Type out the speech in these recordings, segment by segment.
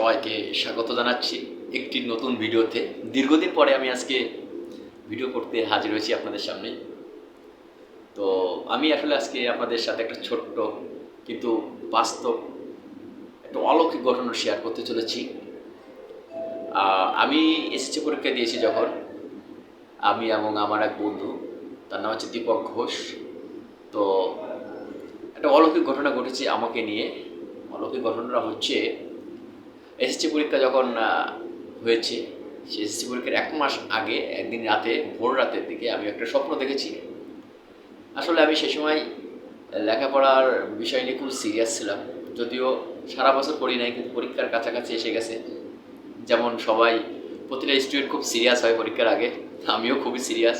সবাইকে স্বাগত জানাচ্ছি একটি নতুন ভিডিওতে। দীর্ঘদিন পরে আমি আজকে ভিডিও করতে হাজির হয়েছি আপনাদের সামনে। তো আমি আসলে আজকে আপনাদের সাথে একটা ছোট্ট কিন্তু বাস্তব একটা অলৌকিক ঘটনা শেয়ার করতে চলেছি। আমি এসএসসি পরীক্ষা দিয়েছি যখন, আমি এবং আমার এক বন্ধু, তার নাম হচ্ছে দীপক ঘোষ। তো একটা অলৌকিক ঘটনা ঘটেছে আমাকে নিয়ে। অলৌকিক ঘটনাটা হচ্ছে, এসএসসি পরীক্ষা যখন হয়েছে, সেই এসএসসি পরীক্ষার 1 মাস আগে একদিন রাতে, ভোর রাতের দিকে আমি একটা স্বপ্ন দেখেছি। আসলে আমি সে সময় লেখাপড়ার বিষয় নিয়ে খুব সিরিয়াস ছিলাম, যদিও সারা বছর পড়ি নাই, কিন্তু পরীক্ষার কাছাকাছি এসে গেছে। যেমন সবাই, প্রতিটা স্টুডেন্ট খুব সিরিয়াস হয় পরীক্ষার আগে, আমিও খুবই সিরিয়াস।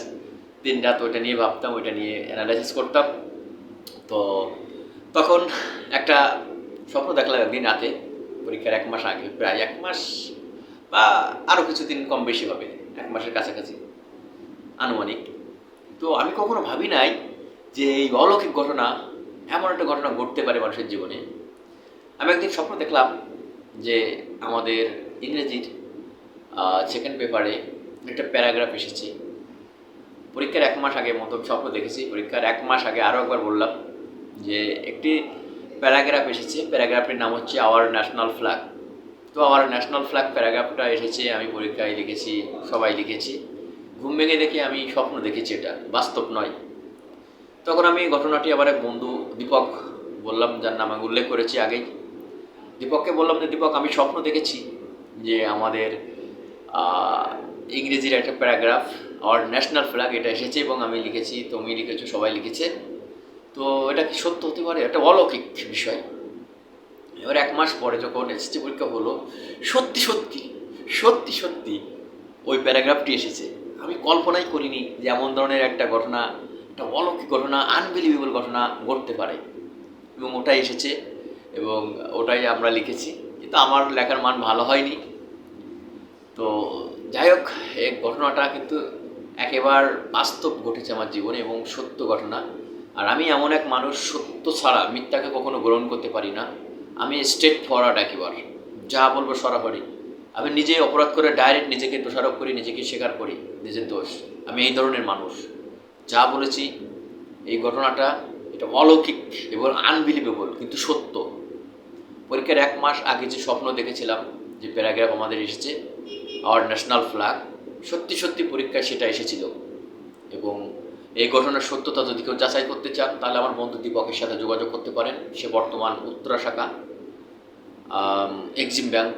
দিন রাত ওইটা নিয়ে ভাবতাম, ওইটা নিয়ে অ্যানালাইসিস করতাম। তো তখন একটা স্বপ্ন দেখলাম একদিন রাতে, পরীক্ষার 1 মাস আগে, প্রায় 1 মাস বা আরও কিছুদিন কম বেশি হবে, 1 মাসের কাছাকাছি আনুমানিক। তো আমি কখনো ভাবি নাই যে এই অলৌকিক ঘটনা, এমন একটা ঘটনা ঘটতে পারে মানুষের জীবনে। আমি একদিন স্বপ্ন দেখলাম যে আমাদের ইংরেজির সেকেন্ড পেপারে একটা প্যারাগ্রাফ এসেছে। পরীক্ষার 1 মাস আগে মতো স্বপ্ন দেখেছি, পরীক্ষার 1 মাস আগে আরও একবার বললাম যে একটি প্যারাগ্রাফ এসেছে, প্যারাগ্রাফটির নাম হচ্ছে আওয়ার ন্যাশনাল ফ্ল্যাগ। তো আওয়ার ন্যাশনাল ফ্ল্যাগ প্যারাগ্রাফটা এসেছে, আমি পরীক্ষায় লিখেছি, সবাই লিখেছি। ঘুম ভেঙে দেখে আমি স্বপ্ন দেখেছি, এটা বাস্তব নয়। তখন আমি ঘটনাটি আবার এক বন্ধু দীপক বললাম, যার নাম আমি উল্লেখ করেছি আগেই। দীপককে বললাম যে দীপক, আমি স্বপ্ন দেখেছি যে আমাদের ইংরেজির একটা প্যারাগ্রাফ আওয়ার ন্যাশনাল ফ্ল্যাগ এটা এসেছে এবং আমি লিখেছি, তুমি লিখেছো, সবাই লিখেছে। তো এটা কি সত্য হতে পারে? একটা অলৌকিক বিষয়। এবার 1 মাস পরে যখন এসএসসি পরীক্ষা হলো, সত্যি সত্যি সত্যি সত্যি ওই প্যারাগ্রাফটি এসেছে। আমি কল্পনাই করিনি যে এমন ধরনের একটা ঘটনা, একটা অলৌকিক ঘটনা, আনবিলিভেবল ঘটনা ঘটতে পারে, এবং ওটাই এসেছে এবং ওটাই আমরা লিখেছি। কিন্তু আমার লেখার মান ভালো হয়নি। তো যাই হোক, এই ঘটনাটা কিন্তু একেবারে বাস্তব ঘটেছে আমার জীবনে এবং সত্য ঘটনা। আর আমি এমন এক মানুষ, সত্য ছাড়া মিথ্যাকে কখনো গ্রহণ করতে পারি না। আমি স্ট্রেট ফরওয়ার্ড, একেবারে যা বলবো সরাসরি। আমি নিজে অপরাধ করে ডাইরেক্ট নিজেকে দোষারোপ করি, নিজেকে স্বীকার করি নিজের দোষ। আমি এই ধরনের মানুষ। যা বলেছি, এই ঘটনাটা এটা অলৌকিক এবং আনবিলিভেবল, কিন্তু সত্য। পরীক্ষার 1 মাস আগে যে স্বপ্ন দেখেছিলাম, যে প্যারাগ্রাফ আমাদের এসেছে আওয়ার ন্যাশনাল ফ্ল্যাগ, সত্যি সত্যি পরীক্ষায় সেটা এসেছিল। এবং এই ঘটনার সত্যতা যদি কেউ যাচাই করতে চান, তাহলে আমার বন্ধু দীপকের সাথে যোগাযোগ করতে পারেন। সে বর্তমান উত্তরা শাখা এক্সিম ব্যাংক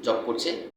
জব করছে।